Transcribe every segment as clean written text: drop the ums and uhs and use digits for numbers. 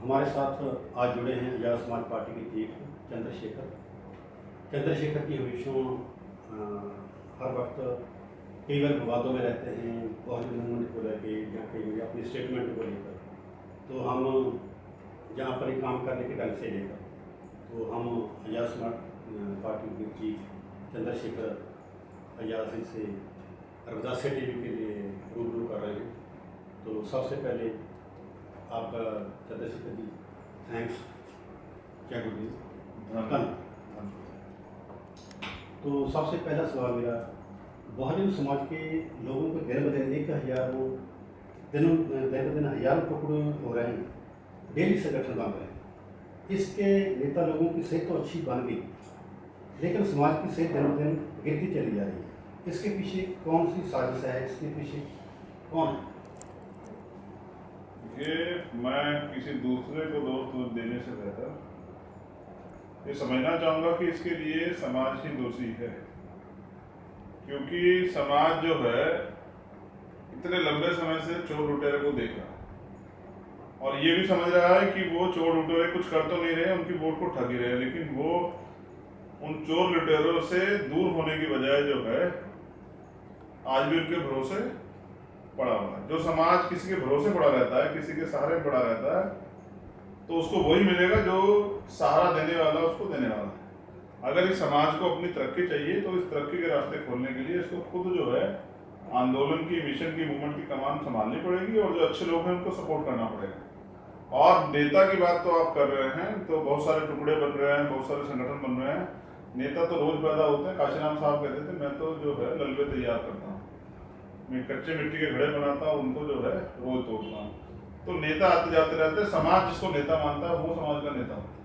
हमारे साथ आज जुड़े हैं आजाद समाज पार्टी के चीफ चंद्रशेखर। चंद्रशेखर की हमेशा हर वक्त कई बार विवादों में रहते हैं, बहुत मूवमेंट को लेकर या कई बार अपनी स्टेटमेंट को लेकर। तो हम जहाँ पर ही काम करने के ढंग से लेकर तो हम आजाद समाज पार्टी के चीफ चंद्रशेखर आजाद जी से रविदास टी वी के लिए रूबरू कर रहे हैं। तो सबसे पहले आपका चंद्रशेखर जी थैंक्स, क्या गुड न्यूज। तो सबसे पहला सवाल मेरा, बहुजन समाज के लोगों को दिन ब दिन 1000 दिन हजारों टुकड़े हो रहे हैं, डेली संगठन बन रहे हैं। इसके नेता लोगों की सेहत तो अच्छी बन गई, लेकिन समाज की सेहत दिन ब दिन गिरती चली जा रही है। इसके पीछे कौन सी साजिश है? इसके पीछे कौन है? ये मैं किसी दूसरे को दोष देने से बेहतर ये समझना चाहूँगा कि इसके लिए समाज ही दोषी है, क्योंकि समाज जो है इतने लंबे समय से चोर लुटेरे को देख रहा है और ये भी समझ रहा है कि वो चोर लुटेरे कुछ कर तो नहीं रहे, उनकी वोट को ठग ही रहे, लेकिन वो उन चोर लुटेरों से दूर होने की बजाय जो है आज भी उनके भरोसे पड़ा हुआ है। जो समाज किसी के भरोसे पड़ा रहता है, किसी के सहारे पड़ा रहता है, तो उसको वही मिलेगा जो सहारा देने वाला उसको देने वाला है। अगर इस समाज को अपनी तरक्की चाहिए तो इस तरक्की के रास्ते खोलने के लिए इसको खुद जो है आंदोलन की, मिशन की, मूवमेंट की कमान संभालनी पड़ेगी और जो अच्छे लोग हैं उनको सपोर्ट करना पड़ेगा। और नेता की बात तो आप कर रहे हैं, तो बहुत सारे टुकड़े बन रहे हैं, बहुत सारे संगठन बन रहे हैं। नेता तो रोज पैदा होते हैं। काशीराम साहब कहते थे, मैं तो जो है ललवे तैयार करता हूँ, मैं कच्चे मिट्टी के घड़े बनाता हूँ, उनको जो है रोज तोड़ता हूँ। तो नेता आते जाते रहते हैं। समाज जिसको नेता मानता है वो समाज का नेता होता है।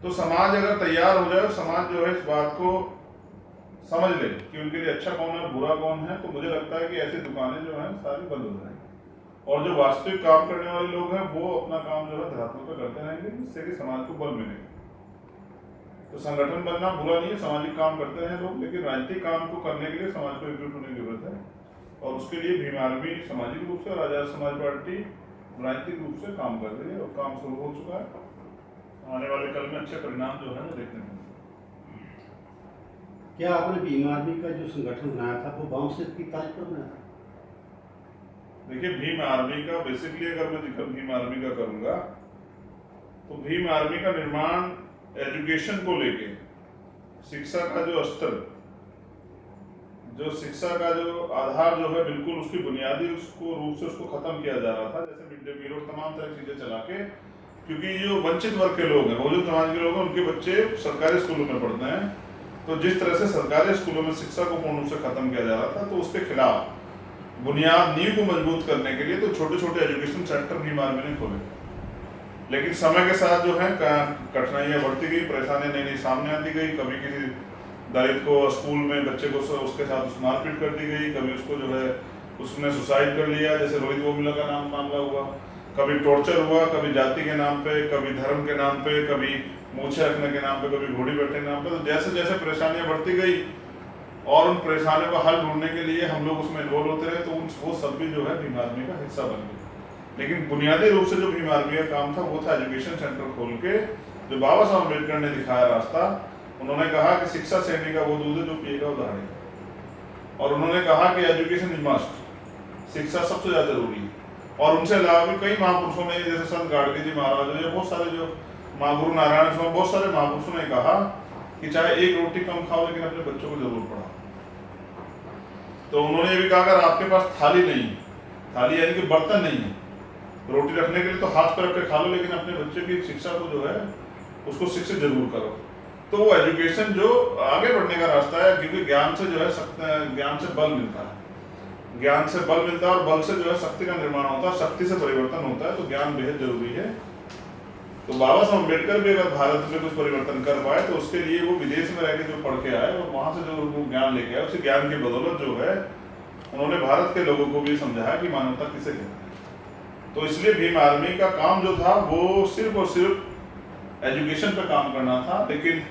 तो समाज अगर तैयार हो जाए, समाज जो है इस बात को समझ ले कि उनके लिए अच्छा कौन है, बुरा कौन है, तो मुझे लगता है कि ऐसी दुकानें जो हैं सारी बंद हो जाएंगी और जो वास्तविक काम करने वाले लोग हैं वो अपना काम जो है धरातल पर करते रहेंगे, जिससे कि समाज को बल मिलेगा। तो संगठन बनना बुरा नहीं है, सामाजिक काम करते हैं लोग, लेकिन राजनीतिक काम को करने के लिए समाज को एकजुट होने की जरूरत है और उसके लिए भीम आर्मी सामाजिक रूप से और आजाद समाज पार्टी राजनीतिक रूप से काम कर रही है और काम शुरू हो चुका है। आने वाले कल में अच्छे परिणाम जो है वो देखने को मिलेंगे। क्या आपने भीम आर्मी का जो संगठन बनाया था वो बाउंसर की ताज पर बनाया था? देखिए, भीम आर्मी का बेसिकली अगर मैं जिक्र भीम आर्मी का करूंगा तो भीम आर्मी का निर्माण एजुकेशन को लेके, शिक्षा का जो स्तर, जो शिक्षा का जो आधार जो है बिल्कुल उसकी बुनियादी उसको रूप से उसको खत्म किया जा रहा था, जैसे मिड डे मील और तमाम तरह की चीजें चला के, क्योंकि जो वंचित वर्ग के लोग हैं, बहुजन समाज के लोग हैं, उनके बच्चे सरकारी स्कूलों में पढ़ते हैं। तो जिस तरह से सरकारी स्कूलों में शिक्षा को पूर्ण रूप से खत्म किया जा रहा था, तो उसके खिलाफ बुनियाद नींव को मजबूत करने के लिए तो छोटे छोटे एजुकेशन सेंटर भीम आर्मी ने खोले। लेकिन समय के साथ जो है कठिनाइयां बढ़ती गई, परेशानियां नई नई सामने आती गई। कभी किसी दलित को स्कूल में बच्चे को उसके साथ मारपीट कर दी गई, कभी उसको जो है उसने सुसाइड कर लिया, जैसे रोहित वोमिला का नाम मामला हुआ, कभी टॉर्चर हुआ, कभी जाति के नाम पे, कभी धर्म के नाम पे, कभी मूछे रखने के नाम पे, कभी घोड़ी बैठने के नाम पे। तो जैसे जैसे परेशानियां बढ़ती गई और उन परेशानियों का हल ढूंढने के लिए हम लोग उसमें इन्वॉल्व होते रहे, तो वो सब भी जो है भीम आर्मी का हिस्सा बन गए। लेकिन बुनियादी रूप से जो भीम आर्मी का काम था वो था एजुकेशन सेंटर खोल के, जो बाबा साहब अम्बेडकर ने दिखाया रास्ता। उन्होंने कहा कि शिक्षा सैनिक का वो दूध है जो पिएगा वो दहाड़ेगा, और उन्होंने कहा कि एजुकेशन इज मस्ट, शिक्षा सबसे ज्यादा जरूरी है। और उनसे अलावा भी कई महापुरुषों ने, जैसे संत गाड़गे जी महाराज, या बहुत सारे जो गुरु नारायण स्वामी, बहुत सारे महापुरुषों ने कहा कि चाहे एक रोटी कम खाओ लेकिन अपने बच्चों को जरूर पढ़ाओ। तो उन्होंने ये भी कहा अगर आपके पास थाली नहीं है, थाली यानी कि बर्तन नहीं है रोटी रखने के लिए, तो हाथ पर रख के खा लो, लेकिन अपने बच्चे की शिक्षा को जो है उसको शिक्षित जरूर करो। तो वो एजुकेशन जो आगे बढ़ने का रास्ता है, क्योंकि ज्ञान से जो है ज्ञान से बल मिलता है, ज्ञान से बल मिलता है और बल से जो है शक्ति का निर्माण होता है, शक्ति से परिवर्तन होता है। तो ज्ञान बेहद जरूरी है। तो बाबा साहब अम्बेडकर भी अगर भारत में कुछ परिवर्तन कर पाए तो उसके लिए वो विदेश में रह के जो पढ़ के आए और वहां से जो वो ज्ञान लेके आए, उसी ज्ञान की बदौलत जो है उन्होंने भारत के लोगों को भी समझाया कि मानवता किसे कहते हैं। तो इसलिए भीम आर्मी का काम जो था वो सिर्फ और सिर्फ एजुकेशन पर काम करना था। लेकिन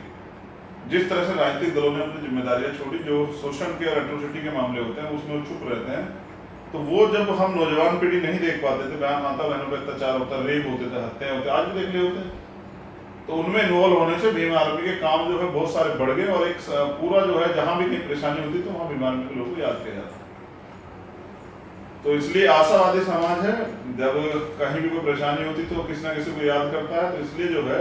जिस तरह से राजनीतिक दलों ने अपनी जिम्मेदारियां छोड़ी, जो शोषण के और एट्रोसिटी के मामले होते हैं उसमें चुप रहते हैं, तो वो जब हम नौजवान पीढ़ी नहीं देख पाते थे, बहन माता बहनों पर अत्याचार होता, रेप होते थे, हत्याएं होते, आज भी देख रहे होते, तो उनमें इन्वॉल्व होने से भीम आर्मी के काम जो है बहुत सारे बढ़ गए, और एक पूरा जो है जहां भी कहीं परेशानी होती तो वहां भीम आर्मी के लोगों को याद किया जाता। तो इसलिए आशावादी समाज है, जब कहीं भी कोई परेशानी होती तो किसी ना किसी को याद करता है। तो इसलिए जो है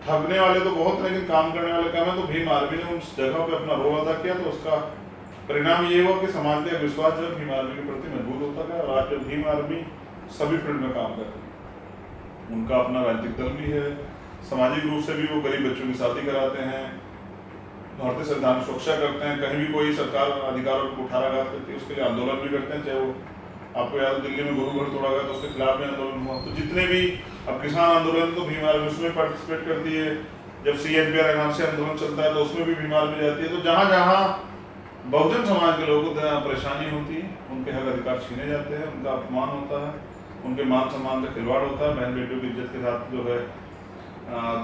ठगने वाले तो बहुत, लेकिन काम करने वाले कम है। तो भीम आर्मी ने उस जगह पे अपना रोल अदा किया, तो उसका परिणाम ये हुआ कि समाज का विश्वास जो भीम आर्मी के प्रति मजबूत होता गया। और आज जो भीम आर्मी सभी फील्ड में काम कर रही है, उनका अपना राजनीतिक दल भी है, सामाजिक रूप से भी वो गरीब बच्चों की शादी कराते हैं, भारतीय संविधान की सुरक्षा करते हैं, कहीं भी कोई सरकार अधिकारों को उठाराघात करती है उसके लिए आंदोलन भी करते हैं। चाहे वो आपको याद, दिल्ली में गुरु घर तोड़ा गया तो उसके खिलाफ भी आंदोलन हुआ। तो जितने भी अब किसान आंदोलन, तो भीम आर्मी उसमें पार्टिसिपेट करती है। जब CNPR एनआरसी आंदोलन चलता है तो उसमें भी भीम आर्मी जाती है। तो जहाँ जहाँ बहुजन समाज के लोगों को परेशानी होती है, उनके हक अधिकार छीने जाते हैं, उनका अपमान होता है, उनके मान सम्मान का खिलवाड़ होता है, बहन बेटियों की इज्जत के साथ जो है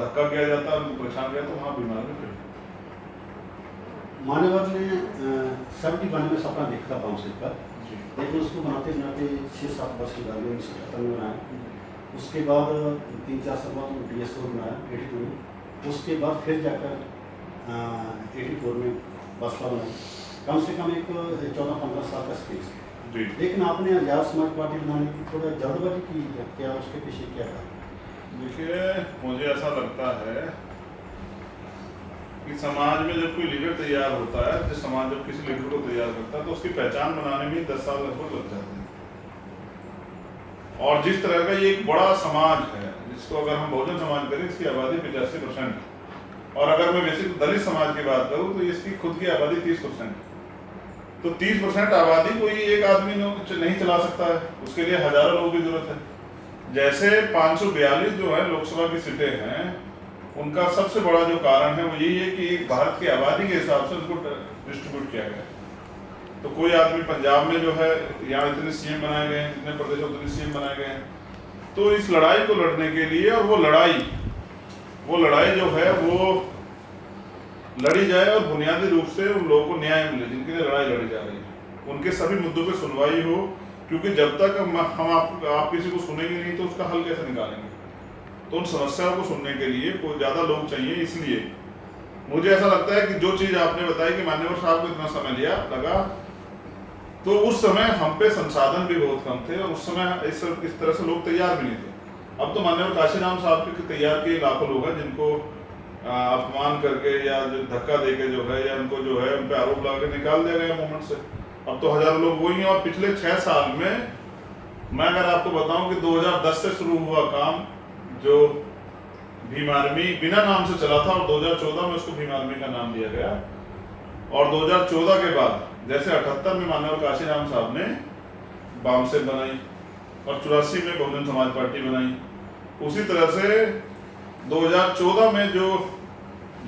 धक्का किया जाता है, उनको परेशान किया, तो वहाँ भीम आर्मी। मान्यवर ने 70-92 में सपना देखा था बाउंसर का, लेकिन उसको बनाते बनाते 6-7 वर्ष की गाड़ी 1978 में बनाया। उसके बाद 3-4 साल बाद DSO बनाया 82 में। उसके बाद फिर जाकर 84 में बसपा बनाई। कम से कम एक 14-15 साल का स्पेस। लेकिन आपने आजाद समाज पार्टी बनाने की थोड़ा जल्दबाजी की, क्या उसके पीछे क्या था? देखिए, मुझे ऐसा लगता है कि समाज में जब कोई लीडर तैयार होता है, जब समाज जब किसी लीडर को तैयार करता है तो उसकी पहचान बनाने में 10 साल लगभग लग जाते हैं। और जिस तरह का ये एक बड़ा समाज है, जिसको अगर हम बहुजन समाज करें, इसकी आबादी 85%, और अगर मैं बेसिक दलित समाज की बात करूं तो इसकी खुद की आबादी 30%। तो 30% आबादी कोई एक आदमी नहीं चला सकता है, उसके लिए हजारों लोगों की जरूरत है। जैसे 542 जो है लोकसभा की सीटें हैं, उनका सबसे बड़ा जो कारण है वो यही है कि भारत की आबादी के हिसाब से उनको डिस्ट्रीब्यूट किया गया। तो कोई आदमी पंजाब में जो है, यहाँ इतने CM बनाए गए हैं, इतने प्रदेशों में उतने CM बनाए गए हैं। तो इस लड़ाई को लड़ने के लिए, और वो लड़ाई जो है वो लड़ी जाए, और बुनियादी रूप से उन लोगों को न्याय मिले जिनके लिए लड़ाई लड़ी जा रही है, उनके सभी मुद्दों पे सुनवाई हो। क्योंकि जब तक हम आप किसी को सुनेंगे नहीं तो उसका हल कैसे निकालेंगे? तो उन समस्याओं को सुनने के लिए कोई ज़्यादा लोग चाहिए। इसलिए मुझे ऐसा लगता है कि जो चीज़ आपने बताई कि मान्यवर साहब को इतना समय लगा, तो उस समय हम पे संसाधन भी बहुत कम थे, और उस समय इस तरह से लोग तैयार भी नहीं थे। अब तो मान्यवर काशीराम साहब के तैयार किए लाखों लोग हैं, जिनको अपमान करके या जो धक्का देके जो है, या उनको जो है उन पे आरोप लगा के निकाल दिया गया मूवमेंट से। अब तो हजारों लोग वही हैं। और पिछले 6 साल में मैं अगर आपको बताऊं कि 2010 से शुरू हुआ काम, जो भीम आर्मी बिना नाम से चला था, और 2014 में उसको भीम आर्मी का नाम दिया गया। और 2014 के बाद जैसे 78 में मान्यवर काशीराम साहब ने बामसेल बनाई, और 84 में बहुजन समाज पार्टी बनाई, उसी तरह से 2014 में जो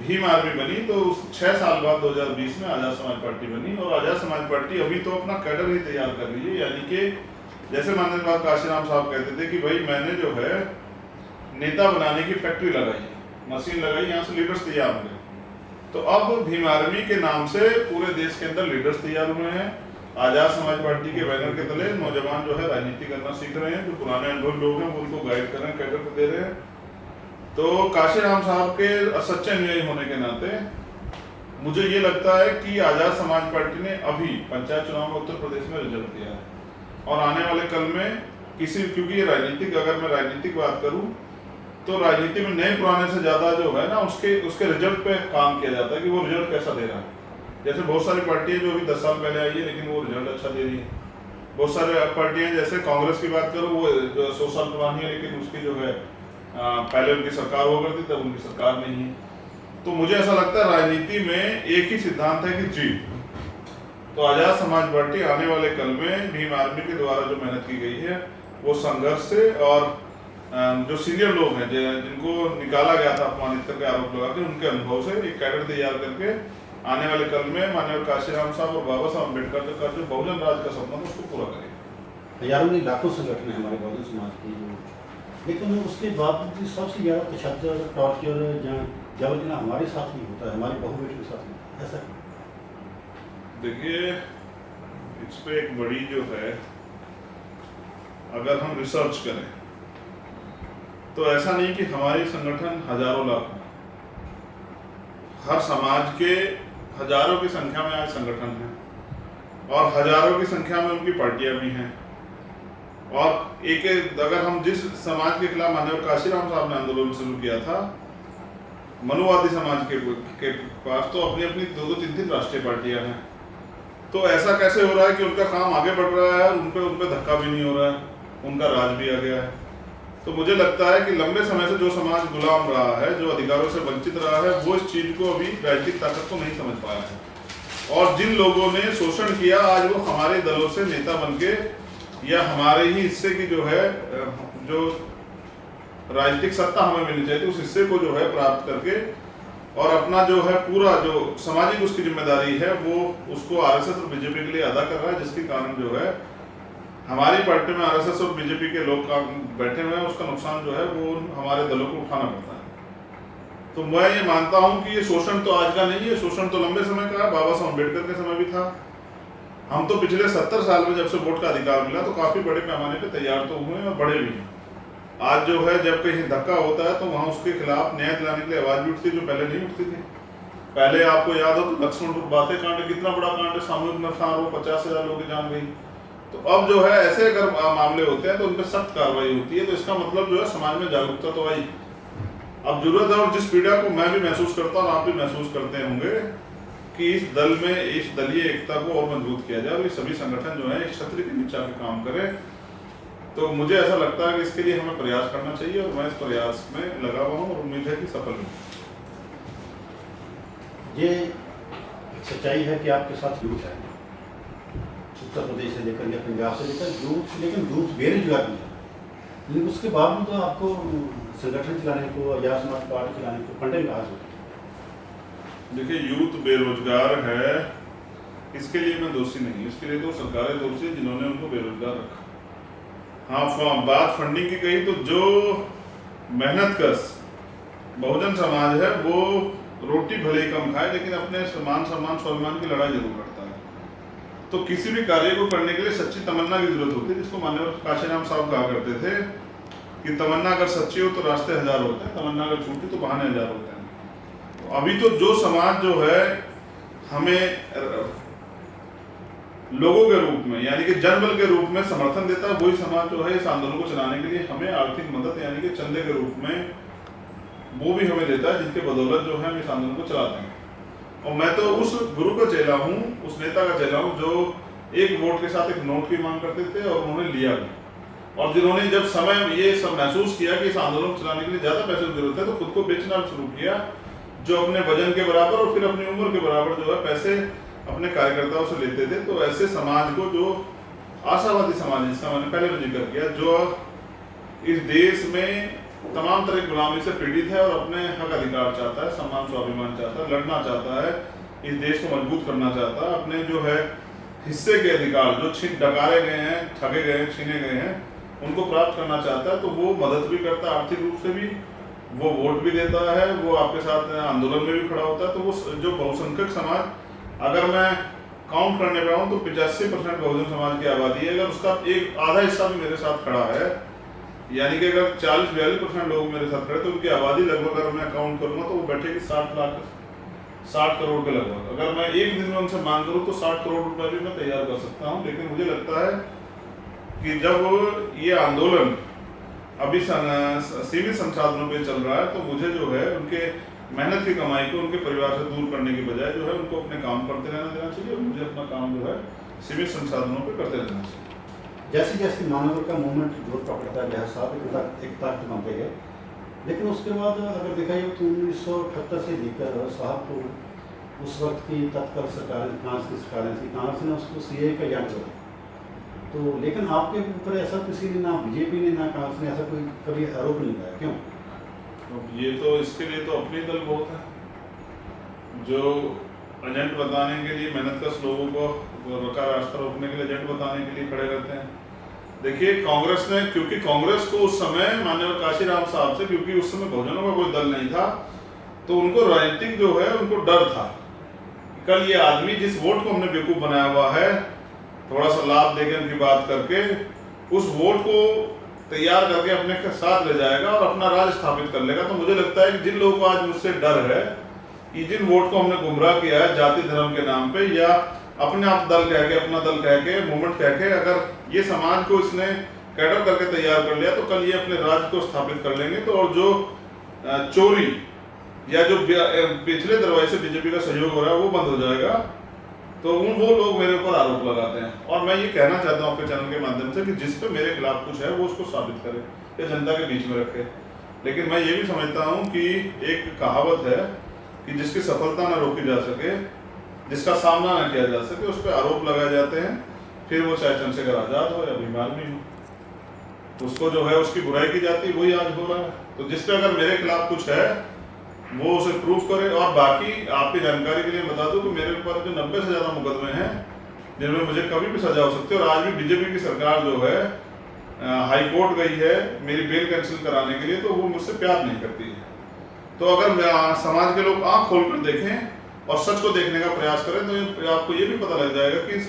भीम आर्मी बनी, तो 6 साल बाद 2020 में आजाद समाज पार्टी बनी। और आजाद समाज पार्टी अभी तो अपना कैडर ही तैयार कर रही है। यानी कि जैसे माननीय काशीराम साहब कहते थे कि भाई मैंने जो है नेता बनाने की फैक्ट्री लगाई, मशीन लगाई, यहाँ से लीडर्स तैयार हुए। तो अब भीम आर्मी के नाम से पूरे देश के अंदर लीडर्स तैयार हुए हैं। आजाद समाज पार्टी के बैनर के तले नौजवान जो है राजनीति करना सीख रहे हैं, जो पुराने अनुभवी लोग हैं वो उनको गाइड कर रहे हैं, कैडर को दे रहे हैं। तो काशीराम साहब के सच्चे अनुयायी होने के नाते मुझे ये लगता है कि आजाद समाज पार्टी ने अभी पंचायत चुनाव में उत्तर प्रदेश में रिजल्ट दिया है, और आने वाले कल में क्योंकि ये राजनीतिक, अगर मैं राजनीतिक बात करूं तो राजनीति में नए पुराने से ज्यादा जो है ना, उसके रिजल्ट पे काम किया जाता है कि वो रिजल्ट कैसा दे रहा है। जैसे बहुत सारी पार्टियां जो अभी 10 साल पहले आई है, लेकिन वो रिजल्ट अच्छा दे रही है। बहुत सारे पार्टियां, जैसे कांग्रेस की बात करूँ, वो 100 साल पुरानी है, लेकिन उसकी जो है पहले उनकी सरकार हो गई थी, तब उनकी सरकार नहीं है। तो मुझे ऐसा लगता है राजनीति में एक ही सिद्धांत है कि जीत। तो आजाद समाज पार्टी आने वाले कल में भीम आर्मी के द्वारा जो मेहनत की गई है, वो संघर्ष से, और जो सीनियर लोग हैं जिनको निकाला गया था अपमानित करके, आरोप लगा के, उनके अनुभव से एक कैडर तैयार करके आने वाले कल में माननीय काशीराम साहब और बाबा साहब अम्बेडकर का जो बहुजन राज का सपना था उसको पूरा करेंगे। हजारों नहीं लाखों संगठन है हमारे बहुजन समाज की, लेकिन उसके बावजूद सबसे ज़्यादा तशद्दुद, टॉर्चर, जबरदस्ती हमारे साथ ही होता है, हमारी बहू बेटी के साथ ही। ऐसा देखिए, इस पे एक बड़ी जो है, अगर हम रिसर्च करें तो ऐसा नहीं कि हमारी संगठन हजारों लाख, हर समाज के हजारों की संख्या में आज संगठन है और हजारों की संख्या में उनकी पार्टियां भी हैं। और एक अगर हम जिस समाज के खिलाफ माननीय काशीराम साहब ने आंदोलन शुरू किया था, मनुवादी समाज के पास तो अपनी अपनी 2-3 राष्ट्रीय पार्टियां हैं। तो ऐसा कैसे हो रहा है कि उनका काम आगे बढ़ रहा है और उन पे धक्का भी नहीं हो रहा है, उनका राज भी आ गया है। तो मुझे लगता है कि लंबे समय से जो समाज गुलाम रहा है, जो अधिकारों से वंचित रहा है, वो इस चीज को अभी राजनीतिक ताकत को नहीं समझ पाया है। और जिन लोगों ने शोषण किया, आज वो हमारे दलों से नेता बनके या हमारे ही हिस्से की जो है, जो राजनीतिक सत्ता हमें मिलनी चाहिए, उस हिस्से को जो है प्राप्त करके और अपना जो है पूरा जो सामाजिक उसकी जिम्मेदारी है वो उसको आरएसएस और बीजेपी के लिए अदा कर रहा है, जिसके कारण जो है हमारी पार्टी में आरएसएस और बीजेपी के लोग बैठे हुए हैं, उसका नुकसान जो है वो हमारे दलों को उठाना पड़ता है। तो मैं ये मानता हूं कि ये शोषण तो आज का नहीं है, शोषण तो लंबे समय का है, बाबा साहब अम्बेडकर के समय भी था। हम तो पिछले 70 साल में जब से वोट का अधिकार मिला तो काफी बड़े पैमाने पे तैयार तो हुए और बड़े भी हैं। आज जो है जब कहीं धक्का होता है तो वहां उसके खिलाफ न्याय दिलाने के लिए आवाज भी उठती है, जो पहले नहीं उठती थी। पहले आपको याद हो तो लक्ष्मणपुर बातें कांड कितना बड़ा कांड, सामूहिक नरसंहार, वो 50,000 लोग जान गई। तो अब जो है ऐसे अगर मामले होते हैं तो उन पर सख्त कार्रवाई होती है। तो इसका मतलब जो है समाज में जागरूकता तो आई। अब जरूरत है, और जिस पीड़ा को मैं भी महसूस करता हूँ और आप भी महसूस करते होंगे, कि इस दल में इस दलीय एकता को और मजबूत किया जाए और ये सभी संगठन जो है इस छत्र के नीचे आके काम करें। तो मुझे ऐसा लगता है कि इसके लिए हमें प्रयास करना चाहिए और मैं इस प्रयास में लगा हुआ हूँ और उम्मीद है कि सफल हूँ। ये सच्चाई है कि आपके साथ यूथ है, उत्तर प्रदेश से लेकर या पंजाब से लेकर यूथ, लेकिन यूथ बेरोजगार भी है, लेकिन उसके बावजूद तो आपको संगठन चलाने को या समाज पार्टी चलाने को फंडिंग कहाँ से? देखिए, यूथ बेरोजगार है, इसके लिए मैं दोषी नहीं, इसके लिए तो सरकारें दोषी है जिन्होंने उनको बेरोजगार रखा। हाँ, बात फंडिंग की कही तो जो मेहनत कश बहुजन समाज है वो रोटी भले ही कम खाए लेकिन अपने मान सम्मान स्वाभिमान की लड़ाई जरूर लड़ता है। तो किसी भी कार्य को करने के लिए सच्ची तमन्ना की जरूरत होती है, जिसको माननीय काशीराम साहब कहा करते थे कि तमन्ना अगर सच्ची हो तो रास्ते हजार होते हैं, तमन्ना अगर झूठी तो बहाने हजार होते हैं। तो अभी तो जो समाज जो है हमें लोगों के रूप में यानी कि जनबल के रूप में समर्थन देता है, वही समाज जो है इस आंदोलन को चलाने के लिए हमें आर्थिक मदद यानी कि चंदे के रूप में वो भी हमें देता है, जिनके बदौलत जो है हम इस आंदोलन को चलाते हैं। और मैं तो उस गुरु का चेला हूँ, उस नेता का चेला हूँ जो एक वोट के साथ एक नोट की मांग करते थे और उन्होंने लिया भी, और जिन्होंने जब समय ये सब महसूस किया कि इस आंदोलन को चलाने के लिए ज्यादा पैसे की जरूरत है तो खुद को बेचना शुरू किया, जो अपने वजन के बराबर और फिर अपनी उम्र के बराबर जो है पैसे अपने कार्यकर्ताओं से लेते थे। तो ऐसे समाज को, जो आशावादी समाज जिसका मैंने पहले भी जिक्र किया, जो इस देश में तमाम तरह की गुलामी से पीड़ित है और अपने हक अधिकार चाहता है, सम्मान स्वाभिमान चाहता है, लड़ना चाहता है, इस देश को मजबूत करना चाहता है, अपने जो है हिस्से के अधिकार जो डकारे गए हैं, ठगे गए हैं, छीने गए हैं, उनको प्राप्त करना चाहता है। तो वो मदद भी करता है, आर्थिक रूप से भी, वो वोट भी देता है, वो आपके साथ आंदोलन में भी खड़ा होता है। तो वो जो बहुसंख्यक समाज, अगर मैं काउंट करने पे आऊँ तो 85% बहुजन समाज की आबादी है, अगर उसका एक आधा हिस्सा भी मेरे साथ खड़ा है, यानी कि अगर 40-42% लोग मेरे साथ खड़े, तो उनकी आबादी लगभग अगर मैं काउंट करूँगा तो वो बैठेगी 60 करोड़ के लगभग। अगर मैं एक दिन में उनसे मांग करूँ तो 60 करोड़ रुपए भी मैं तैयार कर सकता हूँ। लेकिन मुझे लगता है कि जब ये आंदोलन अभी सीमित संसाधनों पे चल रहा है तो मुझे जो है उनके मेहनत की कमाई को उनके परिवार से दूर करने की बजाय जो है उनको अपने काम करते रहना देना चाहिए और मुझे अपना काम जो है सीमित संसाधनों पे करते रहना चाहिए। जैसे जैसे मानव का मूवमेंट जोर पकड़ता गया, साथ एक ताकत बनते गए, लेकिन उसके बाद अगर देखा जाए तो 1978 से लेकर साहब को उस वक्त की तत्काल सरकारें, कांग्रेस की सरकारें थी, कांग्रेस ने उसको सीए का एजेंट किया। तो लेकिन आपके ऊपर ऐसा किसी ने, ना बीजेपी ने ना कांग्रेस ने ऐसा कोई कभी आरोप नहीं लगाया, क्यों? ये तो इसके लिए तो अपनी दल बहुत है, जो एजेंट बताने के लिए मेहनतकश लोगों को रखा रास्ता रोकने के लिए एजेंट बताने के लिए खड़े रहते हैं। देखिए, कांग्रेस ने, क्योंकि कांग्रेस को उस समय माननीय काशीराम साहब से, क्योंकि उस समय बहुजनों का कोई दल नहीं था, तो उनको राजनीतिक जो है उनको डर था, कल ये आदमी जिस वोट को हमने बेवकूफ बनाया हुआ है थोड़ा सा लाभ देके उनकी बात करके उस वोट को तैयार करके अपने के साथ ले जाएगा और अपना राज स्थापित कर लेगा। तो मुझे लगता है कि जिन लोगों को आज मुझसे डर है कि जिन वोट को हमने गुमराह किया है जाति धर्म के नाम पे या अपने आप दल कह के, अपना दल कह के, मूवमेंट कह के, अगर ये समाज को इसने कैडर करके तैयार कर लिया तो कल ये अपने राज्य को स्थापित कर लेंगे। तो और जो चोरी या जो पिछले दरवाजे से बीजेपी का सहयोग हो रहा है वो बंद हो जाएगा। तो वो लोग मेरे ऊपर आरोप लगाते हैं और मैं ये कहना चाहता हूँ आपके चैनल के माध्यम से कि जिस पे मेरे खिलाफ कुछ है वो उसको साबित करे या जनता के बीच में रखे। लेकिन मैं ये भी समझता हूँ कि एक कहावत है कि जिसकी सफलता न रोकी जा सके, जिसका सामना न किया जा सके, उस पर आरोप लगाए जाते हैं। फिर वो चाहे चंद्रशेखर आजाद हो या भीम आर्मी हो, उसको जो है उसकी बुराई की जाती है, वही आज हो रहा है। तो जिस पे अगर मेरे खिलाफ कुछ है वो उसे प्रूफ करे। और बाकी आपकी जानकारी के लिए बता दूं कि मेरे ऊपर जो 90 से ज़्यादा मुकदमे हैं जिनमें मुझे कभी भी सजा हो सकती है। और आज भी बीजेपी की सरकार जो है हाई कोर्ट गई है मेरी बेल कैंसिल कराने के लिए, तो वो मुझसे प्यार नहीं करती है। तो अगर समाज के लोग आँख खोल कर देखें और सच को देखने का प्रयास करें तो आपको ये भी पता लग जाएगा कि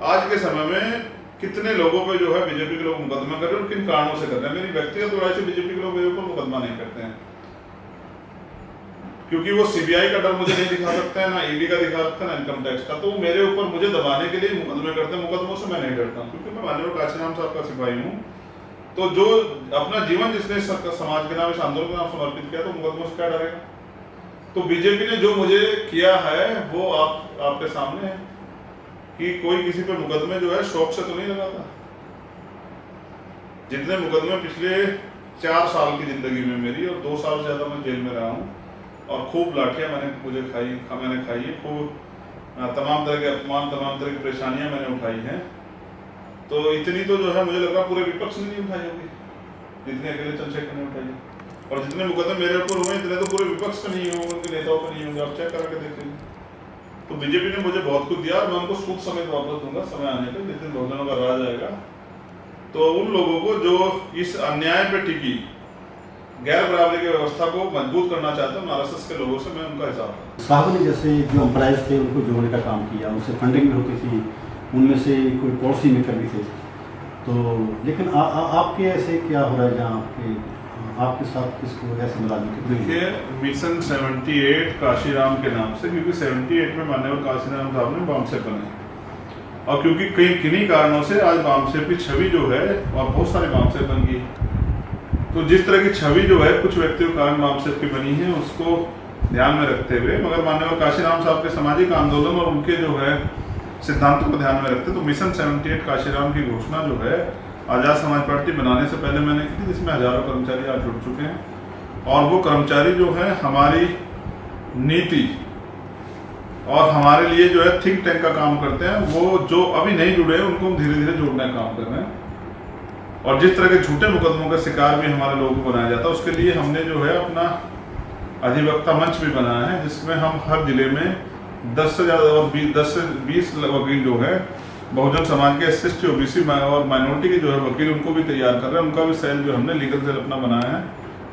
आज के समय में कितने लोगों पे जो है बीजेपी के लोग मुकदमा कर रहे हैं और किन कारणों से कर रहे हैं। मेरी व्यक्तिगत राय से बीजेपी के लोग मेरे ऊपर मुकदमा नहीं करते हैं क्योंकि वो सीबीआई का डर मुझे नहीं दिखा सकते हैं, ना ईडी का दिखा सकते हैं, ना इनकम टैक्स का। तो मेरे ऊपर मुझे दबाने के लिए मुकदमे करते हैं। मुकदमों से मैं नहीं डरता क्योंकि मैं माननीय काशीराम साहब का सिपाही हूँ। तो जो अपना जीवन जिसने समाज के नाम, इस आंदोलन के नाम समर्पित किया, तो मुकदमों से क्या डरेगा। तो बीजेपी ने जो मुझे किया है वो आपके सामने है कि कोई किसी पे मुकदमे जो है शौक से तो नहीं लगाता। जितने मुकदमे पिछले 4 साल की जिंदगी में मेरी, और 2 साल से ज्यादा मैं जेल में रहा हूँ और खूब लाठियां मैंने खाई है, खूब तमाम तरह के अपमान, तमाम तरह की परेशानियां मैंने उठाई हैं। तो इतनी तो जो है मुझे लग रहा पूरे विपक्ष ने नहीं उठाई होगी जितने अकेले चंद्रशेखर ने उठाई। और जितने मुकदमे मेरे ऊपर हुए इतने तो पूरे विपक्ष पे नहीं होंगे, उनके नेताओं पे नहीं होंगे। आप चेक करके देख लीजिए। तो बीजेपी ने मुझे बहुत कुछ दिया और मैं उनको सूद समेत वापस दूंगा समय आने पे, जिस दिन बहुजनों का राज आएगा। तो उन लोगों को जो इस अन्याय पे टिकी गैर बराबरी की व्यवस्था को मजबूत करना चाहते हैं, आरएसएस के लोगों से मैं उनका हिसाब साहब ने जैसे जो एम्प्लॉयज थे उनको जोड़ने का काम किया, उनसे फंडिंग भी होती थी, उनमें से कोई पॉलिसी मेकर भी थे। तो लेकिन आपके ऐसे क्या हो रहा है जहाँ आपके साथ किसको ऐसे मिला देखिए मिशन 78 काशीराम के नाम से, क्योंकि 78 में माननीय काशीराम साहब ने बामसेप बनाई और क्योंकि किन्हीं कारणों से आज बामसेप की छवि जो है और बहुत सारे बामसेप बन गई। तो जिस तरह की छवि जो है कुछ व्यक्तियों के कारण बामसेप की बनी है उसको ध्यान में रखते हुए, मगर माननीय काशीराम साहब के सामाजिक आंदोलन और उनके जो है सिद्धांतों को ध्यान में रखते तो मिशन 78 काशीराम की घोषणा जो है आज़ाद समाज पार्टी बनाने से पहले मैंने की थी, जिसमें हजारों कर्मचारी आज जुड़ चुके हैं। और वो कर्मचारी जो है हमारी नीति और हमारे लिए जो है थिंक टैंक का काम करते हैं। वो जो अभी नहीं जुड़े हैं उनको हम धीरे धीरे जोड़ने का काम कर रहे हैं। और जिस तरह के झूठे मुकदमों का शिकार भी हमारे लोगों को बनाया जाता है, उसके लिए हमने जो है अपना अधिवक्ता मंच भी बनाया है, जिसमें हम हर जिले में 10 से ज़्यादा और 10 से 20 वकील जो है बहुजन समाज के SC OBC और माइनॉरिटी के जो है वकील उनको भी तैयार कर रहे हैं। उनका भी सेल जो हमने लीगल सेल अपना बनाया है।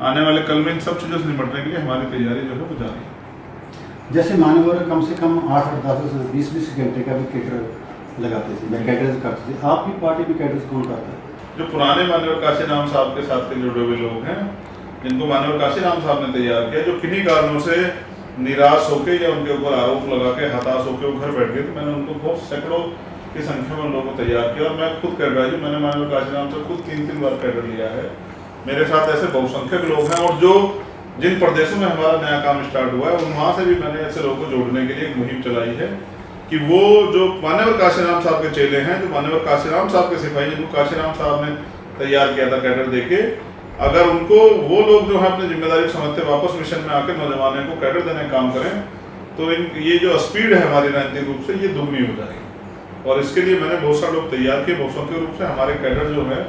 आने वाले कल में इन सब चीज़ों से निपटने के लिए हमारी तैयारी जो है वो जारी है। जैसे मानव कम से कम 8-10 से 20 घंटे का भी कैडर लगाते थे या कैडर करते थे। आपकी पार्टी में कैडर कौन करता है? जो पुराने माननीय काशीराम साहब के साथ के जुड़े हुए लोग हैं, जिनको माननीय काशीराम साहब ने तैयार किया, जो किन्हीं कारणों से निराश होकर या उनके ऊपर आरोप लगा के हताश होकर वो घर बैठ गए, तो मैंने उनको बहुत सैकड़ों की संख्या में लोगों को तैयार किया। और मैं खुद कैडर मैंने माननीय काशीराम से खुद 3 बार कैडर लिया है। मेरे साथ ऐसे बहुसंख्यक लोग हैं और जो जिन प्रदेशों में हमारा नया काम स्टार्ट हुआ है वहाँ से भी मैंने ऐसे लोगों को जोड़ने के लिए एक मुहिम चलाई है कि वो जो माननीय काशीराम साहब के चेले हैं, जो माननीय काशीराम साहब के सिपाही, जिनको काशीराम साहब ने तैयार किया था कैडर देके, अगर उनको वो लोग जो है अपनी जिम्मेदारी समझते वापस मिशन में आकर नौजवानों को कैडर देने का काम करें, तो ये जो स्पीड है हमारी राजनीतिक रूप से ये दुगनी हो जाएगी। और इसके लिए मैंने बहुत सारे लोग तैयार किए। बहुसंख्यक रूप से हमारे कैडर जो है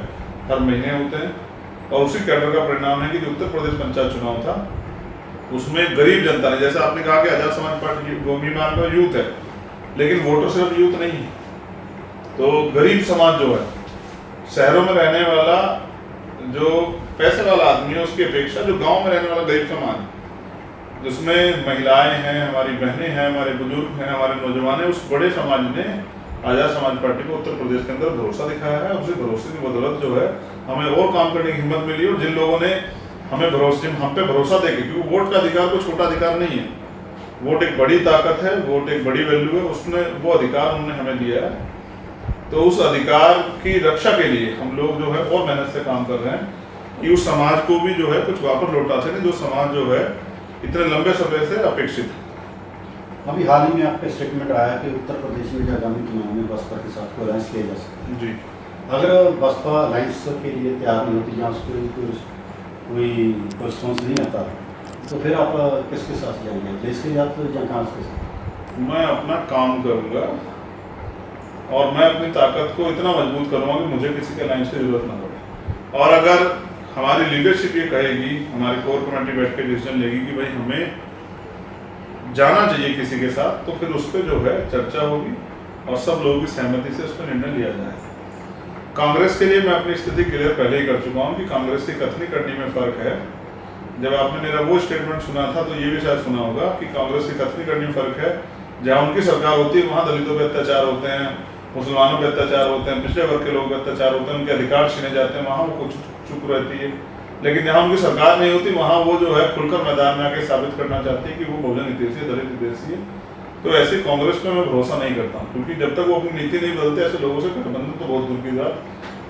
हर महीने होते हैं और उसी कैडर का परिणाम है कि जो उत्तर प्रदेश पंचायत चुनाव था उसमें गरीब जनता ने, जैसे आपने कहा कि आजाद समाज पार्टी भीमान का यूथ है, लेकिन वोटर सिर्फ यूथ नहीं है। तो गरीब समाज जो है, शहरों में रहने वाला जो पैसे वाला आदमी है उसकी अपेक्षा जो गांव में रहने वाला गरीब समाज, जिसमें महिलाएं हैं, हमारी बहनें हैं, हमारे बुजुर्ग हैं, हमारे नौजवान हैं, उस बड़े समाज ने आजाद समाज पार्टी को उत्तर प्रदेश के अंदर भरोसा दिखाया है। उसी भरोसे की बदौलत जो है हमें और काम करने की हिम्मत मिली। और जिन लोगों ने हम पे भरोसा देके, क्योंकि वोट का अधिकार कोई छोटा अधिकार नहीं है, वोट एक बड़ी ताकत है, वोट एक बड़ी वैल्यू है, उसने वो अधिकार उन्होंने हमें दिया है। तो उस अधिकार की रक्षा के लिए हम लोग जो है और मेहनत से काम कर रहे हैं कि उस समाज को भी जो है कुछ वापस लौटा सके, जो समाज जो है इतने लंबे समय से अपेक्षित है। अभी हाल ही में आपका स्टेटमेंट आया कि उत्तर प्रदेश में आगामी चुनाव में बसपा के साथ अलायंस किया जा सकता है। जी, अगर बसपा अलायंस के लिए तैयार नहीं होती, जहाँ उसको कोई रिस्पॉन्स नहीं आता, तो फिर आप किसके साथ जाएंगे? देश के साथ या कांग्रेस के साथ? मैं अपना काम करूंगा और मैं अपनी ताकत को इतना मजबूत करूंगा कि मुझे किसी के अलायंस की जरूरत ना पड़े। और अगर हमारी लीडरशिप ये कहेगी, हमारी कोर कमेटी बैठ के डिसीजन लेगी कि भाई हमें जाना चाहिए किसी के साथ, तो फिर उस पर जो है चर्चा होगी और सब लोगों की सहमति से उस पर निर्णय लिया जाएगा। कांग्रेस के लिए मैं अपनी स्थिति क्लियर पहले ही कर चुका हूँ कि कांग्रेस की कथनी करनी में फर्क है। जब आपने मेरा वो स्टेटमेंट सुना था तो ये भी शायद सुना होगा कि कांग्रेस की कथनी करनी में फर्क है। जहाँ उनकी सरकार होती है वहाँ दलितों पे अत्याचार होते हैं, मुसलमानों पे अत्याचार होते हैं, पिछड़े वर्ग के लोगों पे अत्याचार होते हैं, उनके अधिकार छीने जाते हैं, वहाँ वो कुछ चुप रहती है। लेकिन जहाँ उनकी सरकार नहीं होती वहाँ वो जो है खुलकर मैदान में आके साबित करना चाहती है कि वो बहुजन हितैषी है, दलित हितैषी है। तो ऐसी कांग्रेस पे मैं भरोसा नहीं करता हूँ, क्योंकि जब तक वो अपनी नीति नहीं बदलते ऐसे लोगों से गठबंधन तो बहुत दूर की बात,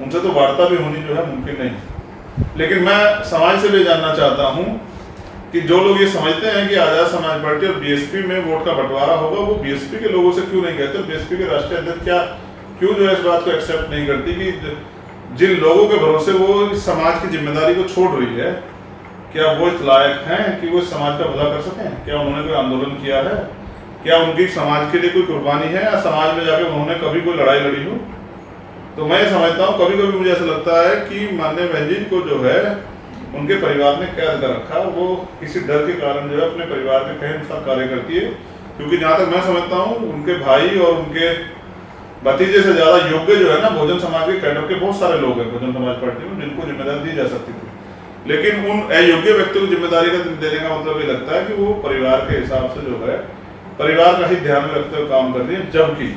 उनसे तो वार्ता भी होनी जो है मुमकिन नहीं। लेकिन मैं समाज से भी जानना चाहता हूँ कि जो लोग ये समझते हैं कि आजाद समाज पार्टी और बीएसपी में वोट का बंटवारा होगा, वो बीएसपी के लोगों से क्यों नहीं कहते? बीएसपी के राष्ट्रीय अध्यक्ष क्या क्यों जो है इस बात को एक्सेप्ट नहीं करती कि जिन लोगों के भरोसे वो इस समाज की जिम्मेदारी को छोड़ रही है, क्या वो इस लायक हैं कि वो इस समाज का भला कर सकें? क्या उन्होंने कोई आंदोलन किया है? क्या उनकी समाज के लिए कोई कुर्बानी है, या समाज में जाके उन्होंने कभी कोई लड़ाई लड़ी हो? तो मैं समझता हूँ, कभी कभी मुझे ऐसा लगता है कि माननीय बहन जी को जो है उनके परिवार ने कैद कर रखा, वो किसी डर के कारण जो है अपने परिवार के कहे अनुसार कार्य करती है। क्योंकि जहाँ तक मैं समझता हूँ उनके भाई और उनके भतीजे से ज्यादा योग्य जो है ना बहुजन समाज के कैडर के बहुत सारे लोग हैं बहुजन समाज पार्टी में, जिनको जिम्मेदारी दी जा सकती थी। लेकिन उन अयोग्य व्यक्तियों को जिम्मेदारी का देने का मतलब ये लगता है कि वो परिवार के हिसाब से जो है परिवार का ही ध्यान में रखते हुए काम कर रही है। जबकि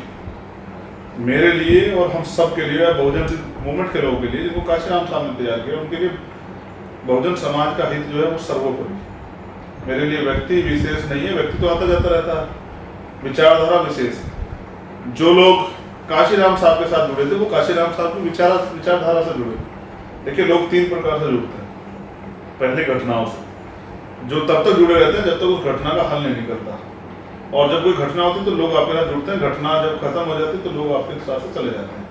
मेरे लिए और हम सब के लिए, बहुजन मूवमेंट के लोगों के लिए जिनको काशीराम साहब ने तैयार किया, उनके लिए बहुजन समाज का हित जो है वो सर्वोपरि। मेरे लिए व्यक्ति विशेष नहीं है, व्यक्ति तो आता जाता रहता है, विचारधारा विशेष है। जो लोग काशीराम साहब के साथ जुड़े थे वो काशीराम साहब की विचारधारा से जुड़े। देखिए, लोग तीन प्रकार से जुड़ते हैं। पहले घटनाओं से, जो तब तक जुड़े रहते हैं जब तक उस घटना का हल नहीं निकलता, और जब कोई घटना होती तो लोग आपके साथ जुड़ते हैं, घटना जब खत्म हो जाती तो लोग आपके साथ से चले जाते हैं।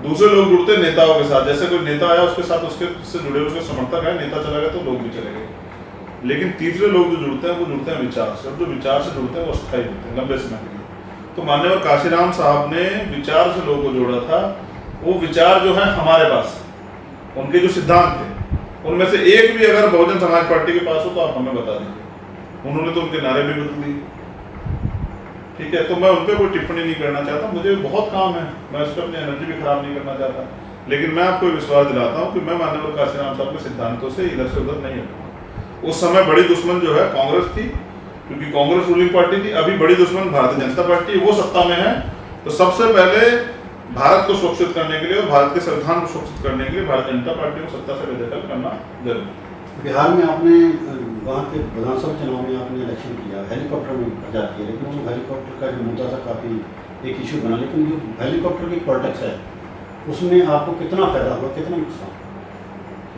दूसरे लोग जुड़ते हैं नेताओं के साथ, जैसे कोई नेता आया उसके साथ उसके से जुड़े उसके समर्थक है, नेता चला गया तो लोग भी चले गए। लेकिन तीसरे लोग जो जुड़ते हैं वो जुड़ते हैं विचार से, और जो विचार से जुड़ते हैं वो अस्थायी होते हैं, लंबे समय के लिए। तो माननीय काशीराम साहब ने विचार से लोगों को जोड़ा था। वो विचार जो है हमारे पास, उनके जो सिद्धांत थे उनमें से एक भी अगर बहुजन समाज पार्टी के पास हो तो आप हमें बता दीजिए। उन्होंने तो उनके नारे भी बदल दिए, ठीक है। तो मैं उन पर कोई टिप्पणी नहीं करना चाहता, मुझे बहुत काम है, मैं उस पर अपनी एनर्जी भी खराब नहीं करना चाहता। लेकिन मैं आपको विश्वास दिलाता हूँ कि मैं माननीय काशीराम साहब के सिद्धांतों से इधर से उधर नहीं हटूंगा। उस समय बड़ी दुश्मन जो है कांग्रेस थी, क्योंकि कांग्रेस रूलिंग पार्टी थी। अभी बड़ी दुश्मन भारतीय जनता पार्टी, वो सत्ता में है। तो सबसे पहले भारत को सुरक्षित करने के लिए और भारत के संविधान को सुरक्षित करने के लिए भारतीय जनता पार्टी को सत्ता से बेदखल करना जरूरी। बिहार में आपने वहाँ के विधानसभा चुनाव में आपने इलेक्शन किया, हेलीकॉप्टर में प्रचार किया, लेकिन वो हेलीकॉप्टर का जो मुद्दा था काफ़ी एक इशू बना। लेकिन जो हेलीकॉप्टर की पॉलिटिक्स है उसमें आपको कितना फायदा हुआ, कितना नुकसान?